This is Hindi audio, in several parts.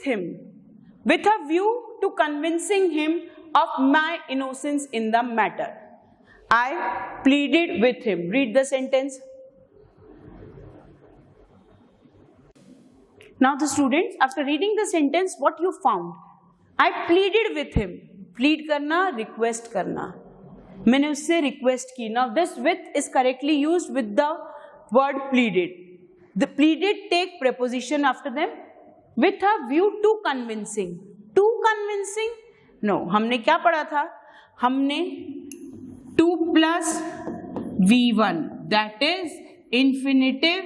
with him with a view to convincing him of my innocence in the matter. I pleaded with him. Read the sentence. Now the students, after reading the sentence, what you found? I pleaded with him. Plead करना, request करना. मैंने उससे request की. Now this with is correctly used with the word pleaded. The pleaded take preposition after them with a view to convincing. To convincing? No. हमने क्या पढ़ा था? हमने 2 plus V1, that is infinitive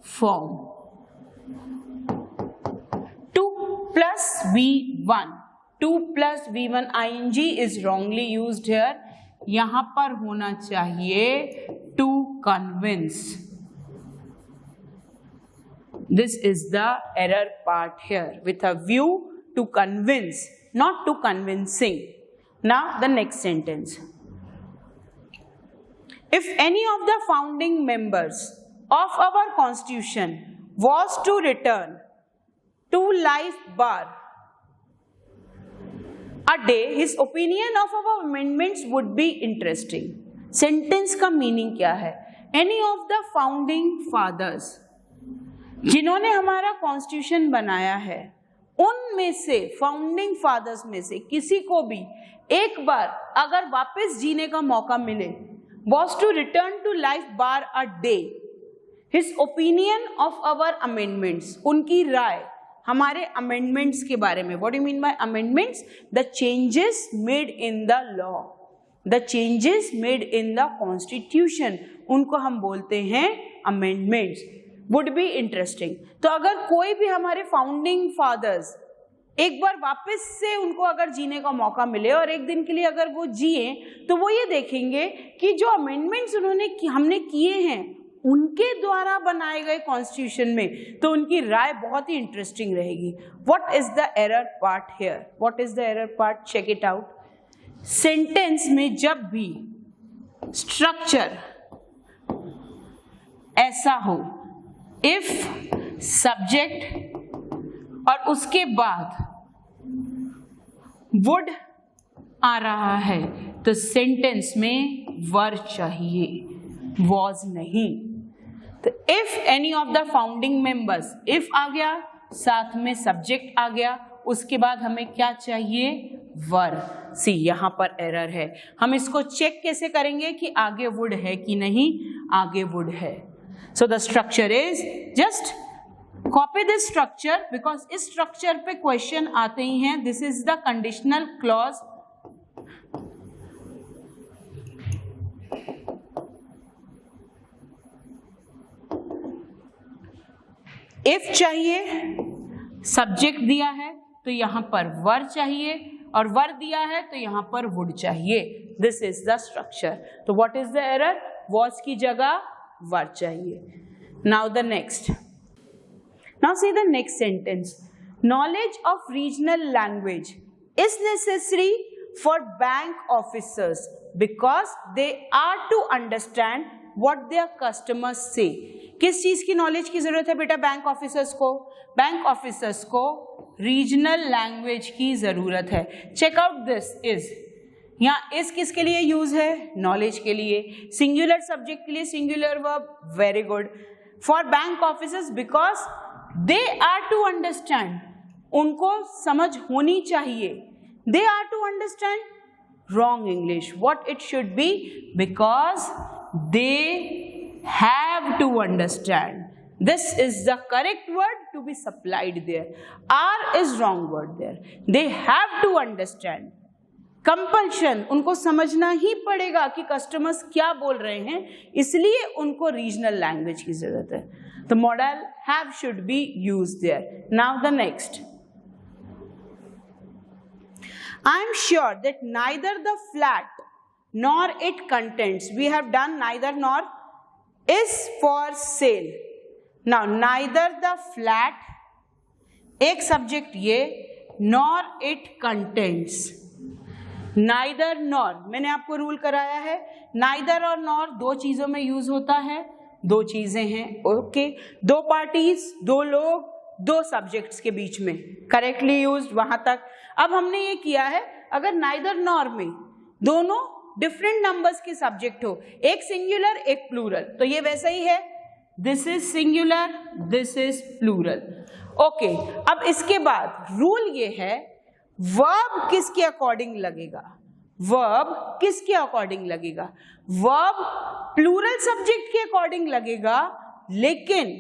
form. 2 plus V1. 2 plus V1 ing is wrongly used here. यहां पर होना चाहिए to convince. This is the error part here, with a view to convince, not to convincing. Now the next sentence. If any of the founding members of our constitution was to return to life bar a day, his opinion of our amendments would be interesting. Sentence का meaning क्या है? Any of the founding fathers, जिन्होंने हमारा कॉन्स्टिट्यूशन बनाया है, उनमें से, फाउंडिंग फादर्स में से किसी को भी एक बार अगर वापस जीने का मौका मिले, was to return to life bar a day, his opinion of our amendments, उनकी राय हमारे अमेंडमेंट्स के बारे में. What do you mean by amendments? The changes made in the law, the changes made in the constitution, उनको हम बोलते हैं amendments. Would be interesting. तो अगर कोई भी हमारे फाउंडिंग फादर्स एक बार वापस से उनको अगर जीने का मौका मिले और एक दिन के लिए अगर वो जिए, तो वो ये देखेंगे कि जो अमेंडमेंट्स हमने किए हैं उनके द्वारा बनाए गए कॉन्स्टिट्यूशन में, तो उनकी राय बहुत ही इंटरेस्टिंग रहेगी. What is the error part here? What is the error part? Check it out. Sentence में जब भी स्ट्रक्चर ऐसा हो, इफ सब्जेक्ट और उसके बाद वुड आ रहा है, तो सेंटेंस में वर चाहिए, वॉज नहीं. तो if any of the founding members, if आ गया, साथ में सब्जेक्ट आ गया, उसके बाद हमें क्या चाहिए? वर. सी, यहां पर एरर है. हम इसको चेक कैसे करेंगे कि आगे वुड है कि नहीं? आगे वुड है. So the structure is, just copy this structure because इस structure पे question आते ही हैं. This is the conditional clause. If चाहिए, subject दिया है तो यहाँ पर वर चाहिए, और वर दिया है तो यहाँ पर would चाहिए. This is the structure. तो what is the error? Was की जगह वर चाहिए. Now the next. Now see the next sentence. Knowledge of regional language is necessary for bank officers because they are to understand what their customers say. किस चीज की नॉलेज की जरूरत है बेटा बैंक ऑफिसर्स को? बैंक ऑफिसर्स को रीजनल लैंग्वेज की जरूरत है. Check out this is. यहाँ इस किसके लिए यूज है? नॉलेज के लिए. सिंगुलर सब्जेक्ट के लिए singular verb. Very good. For bank officers because they are to understand, उनको समझ होनी चाहिए. They are to understand, wrong English. What it should be? Because they have to understand. This is the correct word to be supplied there. Are is wrong word there. They have to understand. Compulsion, उनको समझना ही पड़ेगा कि कस्टमर्स क्या बोल रहे हैं, इसलिए उनको रीजनल लैंग्वेज की जरूरत है. तो model have should be used there. Now the next. I am sure that neither the flat nor it contents, we have done neither nor, is for sale. Now neither the flat, एक सब्जेक्ट ये, nor it contents. Neither nor, मैंने आपको रूल कराया है, नाइदर और नॉर दो चीजों में यूज होता है. दो चीजें हैं, ओके. दो पार्टीज, दो लोग, दो सब्जेक्ट्स के बीच में, करेक्टली यूज्ड वहां तक। अब हमने ये किया है, अगर नाइदर नॉर में दोनों डिफरेंट नंबर्स के सब्जेक्ट हो, एक सिंगुलर एक प्लूरल, तो ये वैसा ही है, this is singular, this is plural. Okay, अब इसके बाद रूल ये है, वर्ब किसके अकॉर्डिंग लगेगा, वर्ब किसके अकॉर्डिंग लगेगा, वर्ब प्लूरल सब्जेक्ट के अकॉर्डिंग लगेगा, लेकिन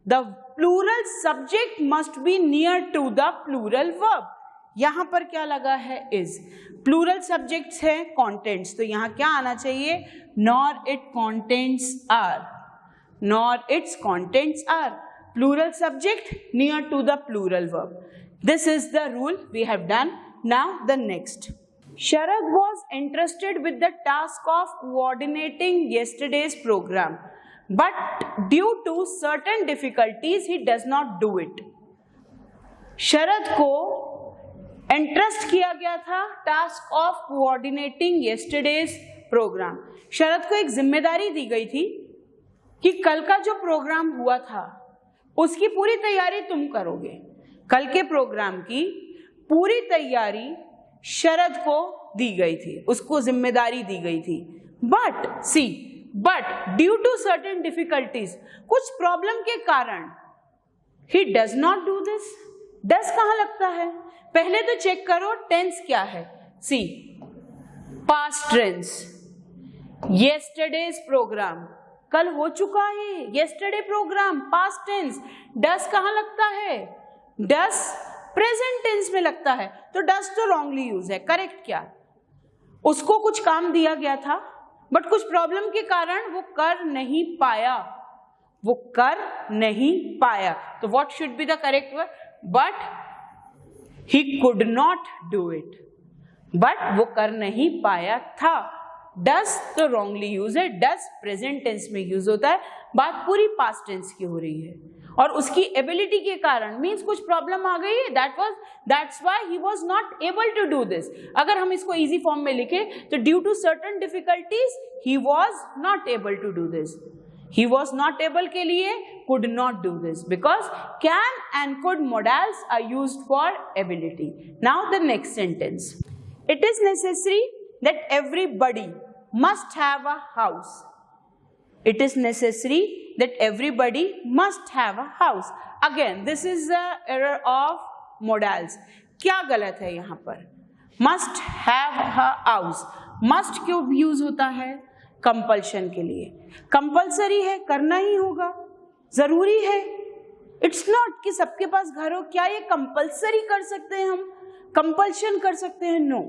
the plural subject must be near to the plural verb. यहां पर क्या लगा है, इज, प्लूरल सब्जेक्ट्स है कॉन्टेंट्स, तो यहां क्या आना चाहिए, nor it contents are, nor its contents are, plural subject near to the plural verb. This is the rule we have done. Now the next. Sharad was interested with the task of coordinating yesterday's program, but due to certain difficulties he does not do it. Sharad को इंटरेस्ट किया गया था task of coordinating yesterday's programme. Sharad को एक जिम्मेदारी दी गई थी कि कल का जो प्रोग्राम हुआ था उसकी पूरी तैयारी तुम करोगे। कल के प्रोग्राम की पूरी तैयारी शरद को दी गई थी, उसको जिम्मेदारी दी गई थी। But due to certain difficulties, कुछ प्रॉब्लम के कारण he does not do this. Does कहां लगता है, पहले तो चेक करो टेंस क्या है, see past tense, yesterday's program, कल हो चुका है yesterday program, past tense. Does कहां लगता है, डस प्रेजेंट टेंस में लगता है, तो डस तो रॉन्गली यूज है। करेक्ट क्या, उसको कुछ काम दिया गया था बट कुछ प्रॉब्लम के कारण वो कर नहीं पाया, वो कर नहीं पाया, तो what should be the correct word, but he could not do it, but वो कर नहीं पाया था। डस तो रॉन्गली यूज है, डस प्रेजेंट टेंस में यूज होता है, बात पूरी पास्ट टेंस की हो रही है, और उसकी एबिलिटी के कारण मीन्स कुछ प्रॉब्लम आ गई है, that's why he was not able to do this. अगर हम इसको इजी फॉर्म में लिखे तो due to certain difficulties he was not able to do this. He was not able के लिए could not do this, because can and could models are used for ability. Now the next sentence, it is necessary that everybody must have a house. It is necessary that everybody must have a house. Again, this is the error of modals. क्या गलत है यहाँ पर, must have a house, must क्यों यूज होता है, कंपल्शन के लिए। कंपल्सरी है, करना ही होगा, जरूरी है। इट्स नॉट कि सबके पास घर हो, क्या ये कंपल्सरी कर सकते हैं हम, कंपल्शन कर सकते हैं, नो।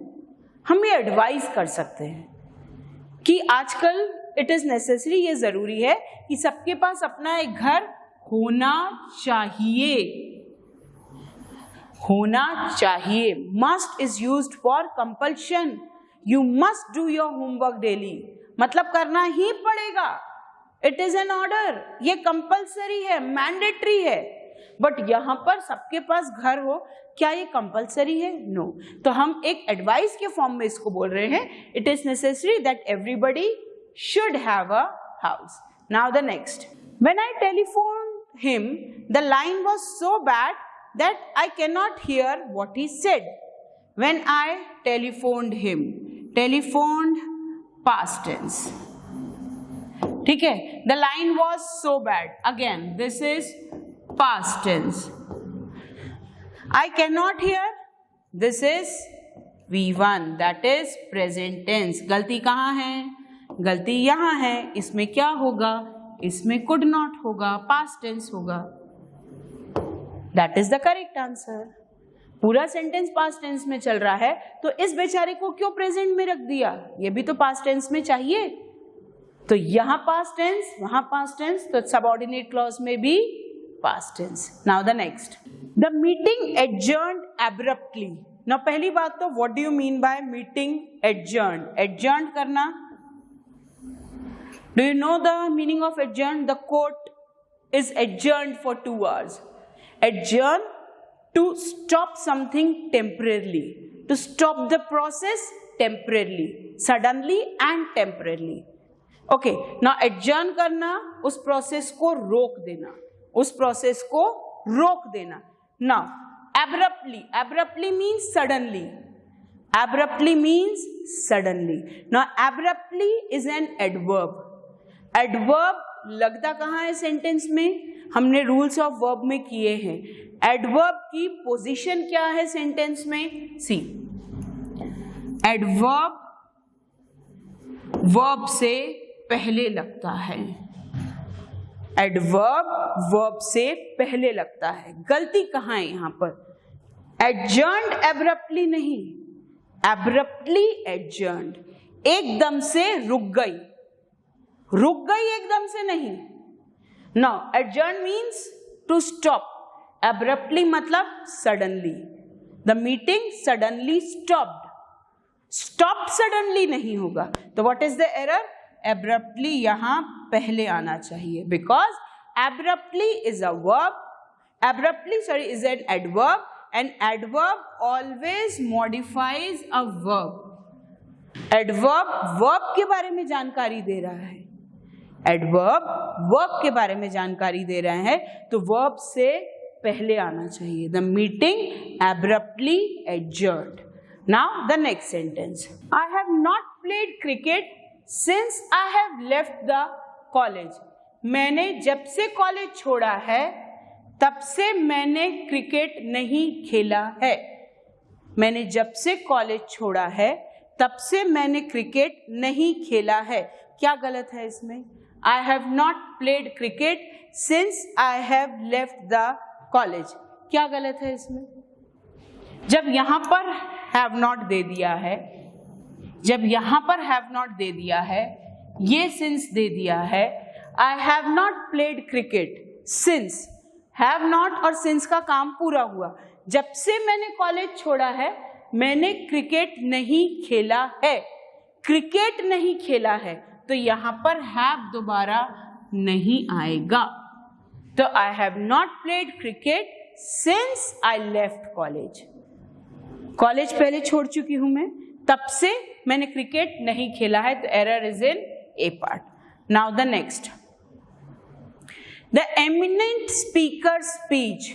हम ये एडवाइस कर सकते हैं कि आजकल इट इज नेसेसरी, ये जरूरी है कि सबके पास अपना एक घर होना चाहिए, होना चाहिए। Must is used for compulsion, you must do your homework daily, मतलब करना ही पड़ेगा, इट इज एन ऑर्डर, ये कंपल्सरी है, मैंडेटरी है। बट यहां पर सबके पास घर हो, क्या ये कंपल्सरी है, नो। तो हम एक एडवाइस के फॉर्म में इसको बोल रहे हैं, it is necessary that everybody should have a house. Now the next. When I telephoned him, the line was so bad that I cannot hear what he said. When I telephoned him, telephoned past tense. ठीक है, the line was so bad. Again, this is past tense. I cannot hear. This is V1. That is present tense. गलती कहाँ है? गलती यहां है, इसमें क्या होगा, इसमें कुड नॉट होगा, पास्ट टेंस होगा। That is the correct answer. पूरा सेंटेंस पास्ट टेंस में चल रहा है, तो इस बेचारे को क्यों प्रेजेंट में रख दिया, ये भी तो पास्ट टेंस में चाहिए। तो यहां पास्ट टेंस, वहां पास्ट टेंस, तो सबऑर्डिनेट क्लॉज में भी past tense. Now the next, the meeting adjourned abruptly. Now पहली बात तो what do you mean by meeting adjourned, adjourned करना। Do you know the meaning of adjourn? The court is adjourned for 2 hours. Adjourn, to stop something temporarily, to stop the process temporarily, suddenly and temporarily. Okay, now adjourn करना, उस process को रोक देना, उस process को रोक देना. Now abruptly means suddenly. Abruptly means suddenly. Now abruptly is an adverb. Adverb लगता कहाँ है सेंटेंस में? हमने रूल्स ऑफ वर्ब में किए हैं. एडवर्ब की पोजीशन क्या है सेंटेंस में? सी, एडवर्ब वर्ब से पहले लगता है. एडवर्ब वर्ब से पहले लगता है. गलती कहाँ है यहाँ पर? एडजर्न्ड एब्रप्टली नहीं, एब्रप्टली एडजर्न्ड. एकदम से रुक गई, रुक गई एकदम से नहीं. Now adjourn means to stop. Abruptly मतलब suddenly. The meeting suddenly stopped. Stop suddenly नहीं होगा. तो what is the error? Abruptly यहां पहले आना चाहिए, because abruptly is a verb. Abruptly is an adverb, and adverb always modifies a verb. Adverb verb के बारे में जानकारी दे रहा है. एडवर्ब वर्ब के बारे में जानकारी दे रहे हैं, तो वर्ब से पहले आना चाहिए. The meeting abruptly adjourned. Now the next sentence. I have not played cricket since I have left the college. मैंने जब से कॉलेज छोड़ा है तब से मैंने क्रिकेट नहीं खेला है. मैंने जब से कॉलेज छोड़ा है तब से मैंने क्रिकेट नहीं खेला है. क्या गलत है इसमें? I have not played cricket since I have left the college. क्या गलत है इसमें? जब यहां पर have not दे दिया है, जब यहां पर have not दे दिया है, ये since दे दिया है. I have not played cricket since. have not और since का काम पूरा हुआ. जब से मैंने कॉलेज छोड़ा है मैंने क्रिकेट नहीं खेला है. क्रिकेट नहीं खेला है, तो यहां पर हैव दोबारा नहीं आएगा. तो I have not played cricket since I left college. College पहले छोड़ चुकी हूं मैं, तब से मैंने क्रिकेट नहीं खेला है. तो error is in A part. Now the next. The eminent speaker speech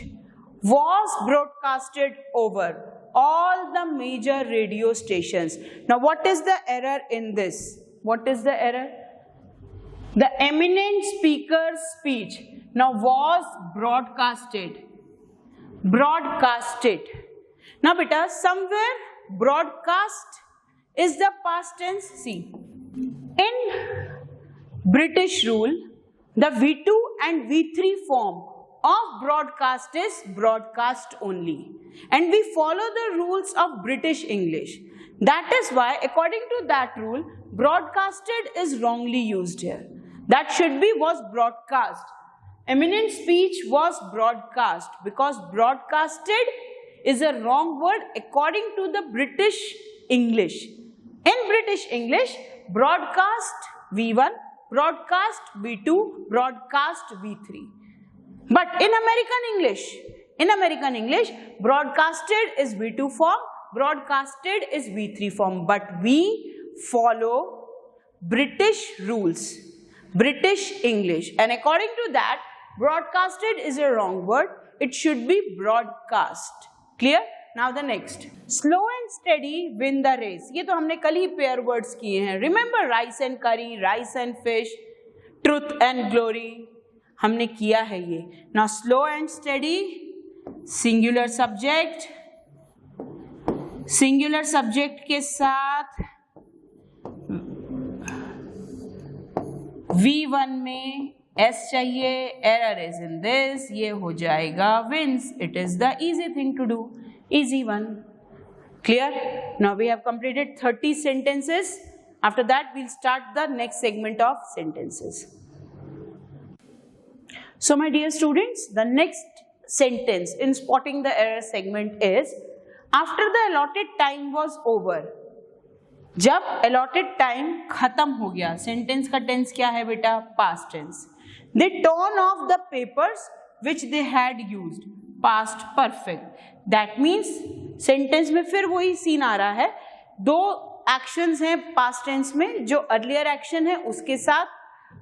was broadcasted over all the major radio stations. Now what is the error in this? What is the error? The eminent speaker's speech now was broadcasted. Broadcasted. Now beta, somewhere broadcast is the past tense. See, in British rule, the V2 and V3 form of broadcast is broadcast only, and we follow the rules of British English. That is why, according to that rule, broadcasted is wrongly used here. That should be was broadcast. Eminent speech was broadcast, because broadcasted is a wrong word according to the British English. In British English, broadcast V1, broadcast V2, broadcast V3. But in American English, broadcasted is V2 form, broadcasted is V3 form. But we follow British rules, British English, and according to that, broadcasted is a wrong word. It should be broadcast. Clear? Now the next. Slow and steady win the race. ये तो हमने कल ही pair words किए हैं. Remember rice and curry, rice and fish, truth and glory. हमने किया है ये. Now slow and steady, singular subject. Singular subject के साथ V1 में S चाहिए. Error is in this. ये हो जाएगा wins. It is the easy thing to do. Easy one. Clear? Now we have completed 30 sentences. After that, we'll start the next segment of sentences. So my dear students, the next sentence in spotting the error segment is, after the allotted time was over. जब allotted time खत्म हो गया, sentence का tense क्या है बेटा? Past tense. They torn off the papers which they had used. Past perfect. That means sentence में फिर वही scene आ रहा है. दो actions हैं past tense में, जो earlier action है उसके साथ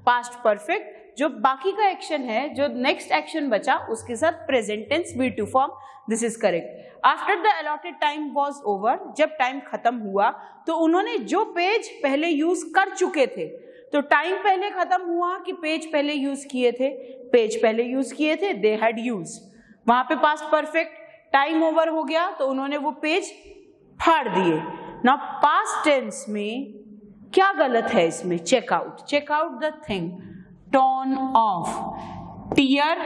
past perfect. जो बाकी का एक्शन है, जो नेक्स्ट एक्शन बचा, उसके साथ present tense V2 form. This is correct. After the allotted time was over, जब टाइम खत्म हुआ तो उन्होंने जो पेज पहले यूज कर चुके थे, तो टाइम पहले खत्म हुआ कि पेज पहले यूज किए थे? पेज पहले यूज किए थे, दे हैड यूज. वहां पे पास्ट परफेक्ट, टाइम ओवर हो गया तो उन्होंने वो पेज फाड़ दिए. नाउ पास्ट टेंस में क्या गलत है इसमें? Check out the thing. Torn off, tear,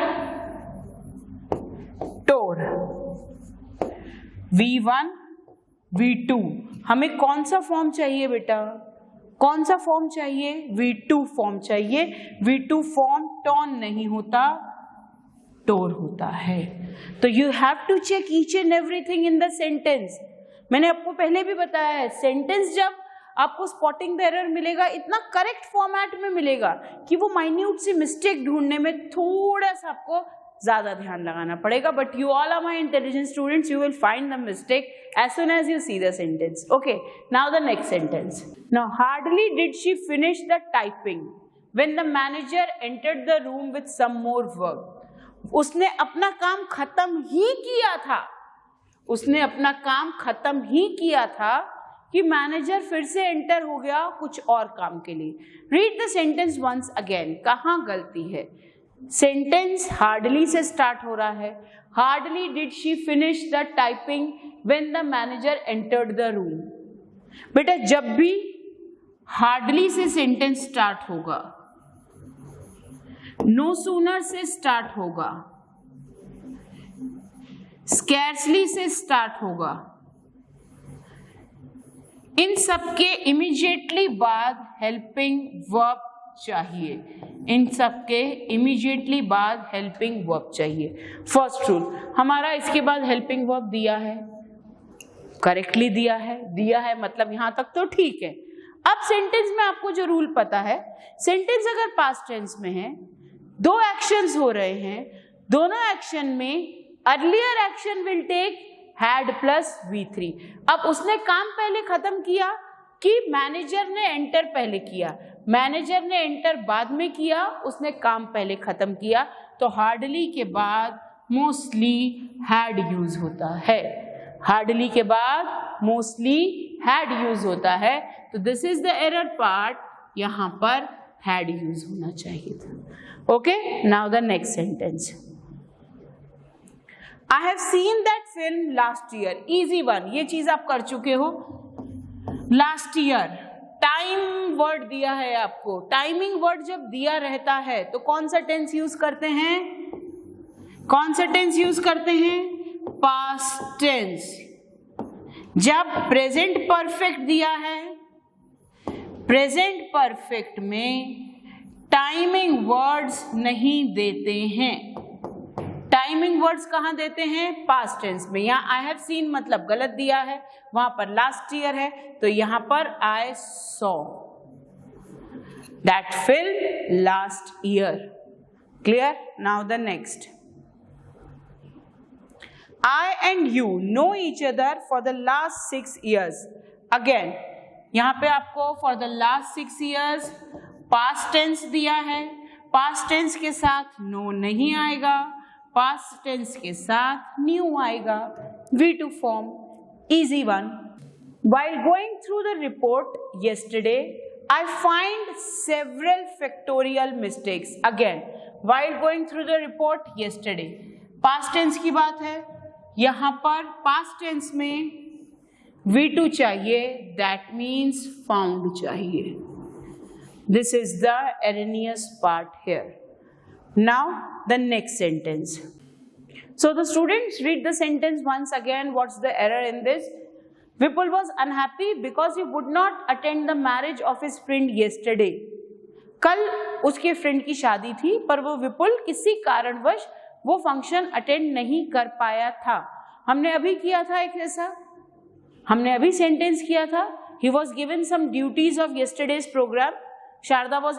tore. V1 V2, हमें कौन सा फॉर्म चाहिए बेटा? कौन सा फॉर्म चाहिए? V2 फॉर्म चाहिए. V2 फॉर्म टॉर्न नहीं होता, टोर होता है. तो you have to check each and everything in the sentence. मैंने आपको पहले भी बताया है, सेंटेंस जब आपको स्पॉटिंग द एरर मिलेगा, इतना करेक्ट फॉर्मेट में मिलेगा कि वो माइन्यूट सी मिस्टेक ढूंढने में थोड़ा सा आपको ज्यादा ध्यान लगाना पड़ेगा. But you all are my intelligent students, you will find the mistake as soon as you see the sentence. Okay, now the next sentence. Now hardly did she finish the typing when the manager entered the room with some more work. उसने अपना काम खत्म ही किया था, उसने अपना काम खत्म ही किया था कि मैनेजर फिर से एंटर हो गया कुछ और काम के लिए. Read the sentence once again. कहाँ गलती है? सेंटेंस हार्डली से स्टार्ट हो रहा है. Hardly did she finish the typing when the manager entered the room. बेटा जब भी हार्डली से सेंटेंस स्टार्ट होगा, नो सूनर से स्टार्ट होगा, स्कैर्सली से स्टार्ट होगा, इन सबके इमीडिएटली बाद हेल्पिंग वर्ब चाहिए. इन सबके इमीडिएटली बाद हेल्पिंग वर्ब चाहिए. फर्स्ट रूल हमारा इसके बाद हेल्पिंग वर्ब दिया है, करेक्टली दिया है मतलब यहां तक तो ठीक है. अब सेंटेंस में आपको जो रूल पता है, सेंटेंस अगर पास्ट टेंस में है, दो एक्शंस हो रहे हैं, दोनों एक्शन में earlier action will take had plus V3. अब उसने काम पहले खत्म किया कि मैनेजर ने एंटर पहले किया? मैनेजर ने एंटर बाद में किया, उसने काम पहले खत्म किया. तो हार्डली के बाद मोस्टली हैड यूज होता है. हार्डली के बाद मोस्टली हैड यूज होता है. तो this is the error part. यहां पर हैड यूज होना चाहिए था. Okay, now the next sentence. I have seen that film last year. Easy one, ये चीज आप कर चुके हो. लास्ट ईयर टाइम वर्ड दिया है आपको. टाइमिंग वर्ड जब दिया रहता है तो कौन सा टेंस यूज करते हैं? कौन सा टेंस यूज करते हैं? Past tense. जब प्रेजेंट परफेक्ट दिया है, प्रेजेंट परफेक्ट में टाइमिंग वर्ड्स नहीं देते हैं. टाइमिंग वर्ड्स कहां देते हैं? पास्ट टेंस में. यहां आई हैव सीन मतलब गलत दिया है, वहां पर लास्ट ईयर है, तो यहां पर I saw that film last year. Clear? Now the next. I and you know each other for the last 6 years. Again, यहाँ पे आपको for the last 6 years past tense दिया है. past tense के साथ no नहीं आएगा, past tense के साथ new आएगा. V2 form, easy one. While going through the report yesterday, I find several factorial mistakes. Again, while going through the report yesterday, past tense की बात है. यहां पर पास्ट टेंस में V2 चाहिए, दैट मीन्स फाउंड चाहिए. This is the erroneous part here. Now the next sentence. So the students read the sentence once again. What's the error in this? Vipul was unhappy because he would not attend the marriage of his friend yesterday. कल उसके फ्रेंड की शादी थी, पर वो विपुल किसी कारणवश वो फंक्शन अटेंड नहीं कर पाया था. हमने अभी किया था एक ऐसा, हमने अभी सेंटेंस किया था. He was given some duties of yesterday's program. Sharda was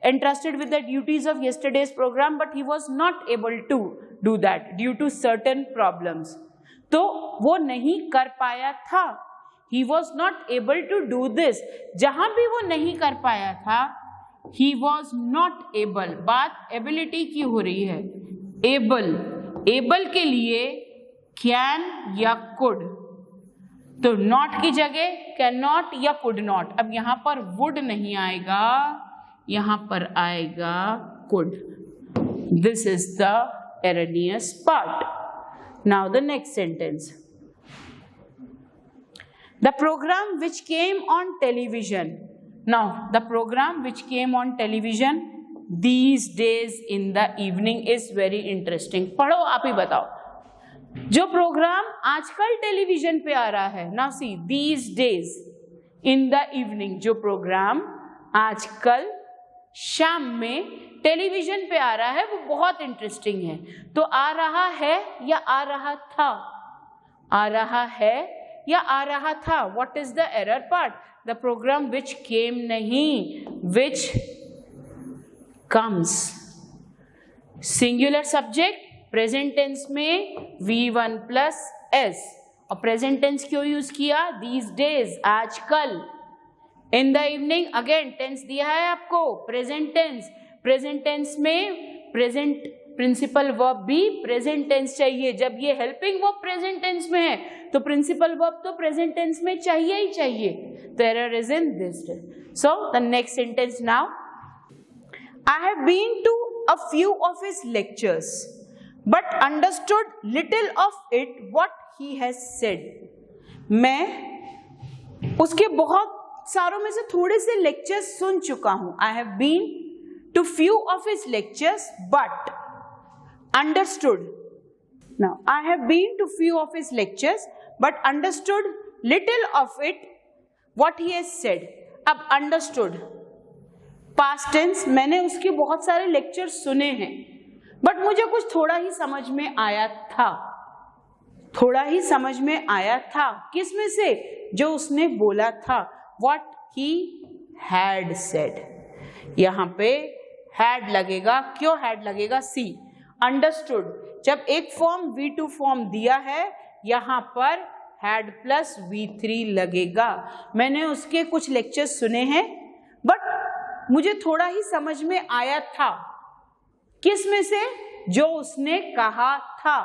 entrusted with the duties of yesterday's program, but he was not able to do that due to certain problems. तो वो नहीं कर पाया था. He was not able to do this. जहां भी वो नहीं कर पाया था, ही वॉज नॉट एबल, बात एबिलिटी की हो रही है, एबल, एबल के लिए कैन या कुड, तो नॉट की जगह कैन नॉट या कुड नॉट। अब यहां पर वुड नहीं आएगा, यहां पर आएगा could. This is the erroneous part. Now the next sentence. The program which came on television. Now the program which came on television these days in the evening is very interesting. पढ़ो, आप ही बताओ, जो प्रोग्राम आजकल टेलीविजन पे आ रहा है। Now see, these days in the evening, जो प्रोग्राम आजकल शाम में टेलीविजन पे आ रहा है वो बहुत इंटरेस्टिंग है। तो आ रहा है या आ रहा था, आ रहा है या आ रहा था। What is the error part? The programme which came नहीं, which comes. Singular subject present tense में V1 प्लस S, और प्रेजेंट टेंस क्यों यूज किया? दीज डेज, आजकल। In the evening, again tense दिया है आपको, प्रेजेंट टेंस। प्रेजेंट टेंस में प्रेजेंट प्रिंसिपल वर्ब भी प्रेजेंट टेंस चाहिए। जब ये हेल्पिंग वर्ब प्रेजेंट टेंस में है तो प्रिंसिपल वर्ब तो प्रेजेंट टेंस में चाहिए ही चाहिए। तो error is in this. So the next sentence now, I have been to a few of his lectures but understood little of it what he has said. मैं उसके बहुत सारों में से थोड़े से लेक्चर्स सुन चुका हूं। I have been to few of his lectures but understood. Now I have been to few of his lectures but understood little of it what he has said. अब understood past tense, मैंने उसके बहुत सारे लेक्चर्स सुने हैं बट मुझे कुछ थोड़ा ही समझ में आया था, थोड़ा ही समझ में आया था। किस में से? जो उसने बोला था, what he had said। यहां पे हैड लगेगा, क्यों हैड लगेगा? सी, अंडरस्टूड। जब एक फॉर्म V2 फॉर्म दिया है, यहां पर हैड प्लस V3 लगेगा। मैंने उसके कुछ लेक्चर्स सुने हैं बट मुझे थोड़ा ही समझ में आया था। किस में से? जो उसने कहा था।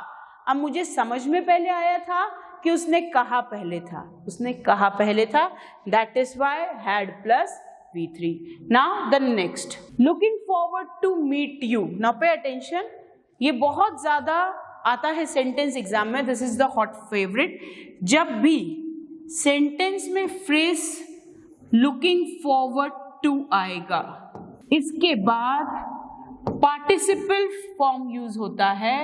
अब मुझे समझ में पहले आया था कि उसने कहा पहले था, उसने कहा पहले था, that is why had plus V3. Now the next, looking forward to meet you. Now pay attention. ये बहुत ज्यादा आता है सेंटेंस एग्जाम में, this is the hot favourite. जब भी सेंटेंस में फ्रेज लुकिंग फॉरवर्ड टू आएगा, इसके बाद पार्टिसिपल फॉर्म यूज होता है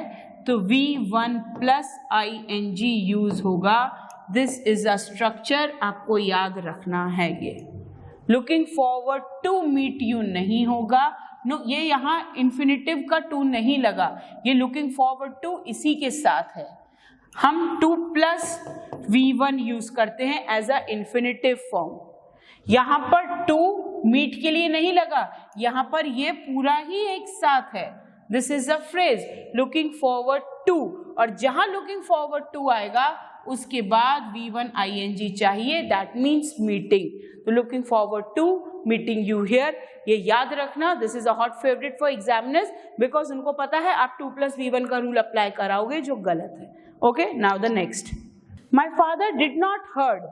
तो V1 प्लस ING यूज होगा। दिस इज अ स्ट्रक्चर, आपको याद रखना है। ये looking forward to meet you नहीं होगा, नो, ये यहाँ इन्फिनिटिव का टू नहीं लगा, ये लुकिंग फॉरवर्ड टू इसी के साथ है। हम 2 प्लस V1 यूज करते हैं एज अ इन्फिनिटिव फॉर्म। यहां पर टू मीट के लिए नहीं लगा, यहां पर ये पूरा ही एक साथ है। This is a phrase looking forward to, और जहां लुकिंग फॉरवर्ड टू आएगा उसके बाद V1 ING चाहिए, दैट मीन्स मीटिंग। तो looking forward to meeting you here, ये याद रखना। This is a hot favourite for examiners because उनको पता है आप 2 प्लस V1 का रूल अप्लाई कराओगे, जो गलत है। Okay, now the next, my father did not heard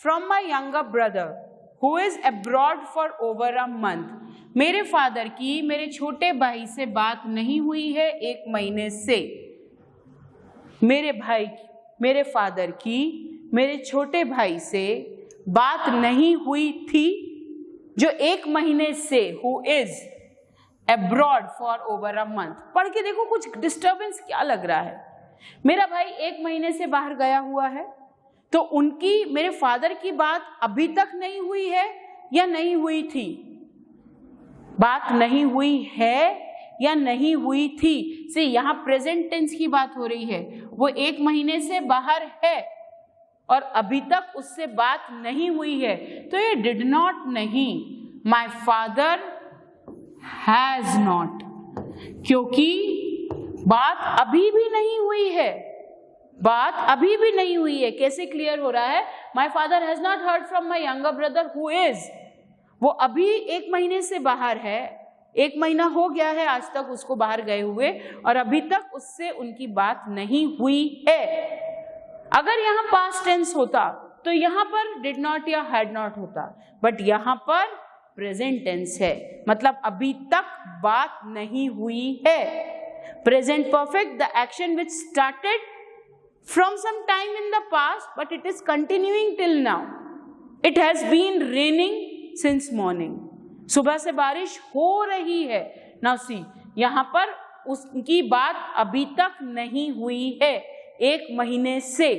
from my younger brother who is abroad for over a month. मेरे फादर की मेरे छोटे भाई से बात नहीं हुई है 1 महीने से। मेरे फादर की मेरे छोटे भाई से बात नहीं हुई थी जो 1 महीने से, who is abroad for over a month. पढ़ के देखो कुछ डिस्टर्बेंस क्या लग रहा है। मेरा भाई 1 महीने से बाहर गया हुआ है, तो उनकी मेरे फादर की बात अभी तक नहीं हुई है या नहीं हुई थी? बात नहीं हुई है या नहीं हुई थी। से यहाँ प्रेजेंट टेंस की बात हो रही है, वो 1 महीने से बाहर है और अभी तक उससे बात नहीं हुई है, तो ये डिड नॉट नहीं, माई फादर हैज नॉट, क्योंकि बात अभी भी नहीं हुई है, बात अभी भी नहीं हुई है। कैसे क्लियर हो रहा है? My father has not heard from my younger brother who is, वो अभी 1 महीने से बाहर है, 1 महीना हो गया है आज तक उसको बाहर गए हुए और अभी तक उससे उनकी बात नहीं हुई है। अगर यहाँ पास्ट टेंस होता तो यहाँ पर डिड नॉट या हैड नॉट होता, बट यहाँ पर प्रेजेंट टेंस है, मतलब अभी तक बात नहीं हुई है। Present perfect, the action which started from some time in the past but it is continuing till now. It has been raining since morning. सुबह से बारिश हो रही है। Now see, यहाँ पर उसकी बात अभी तक नहीं हुई है, 1 महीने से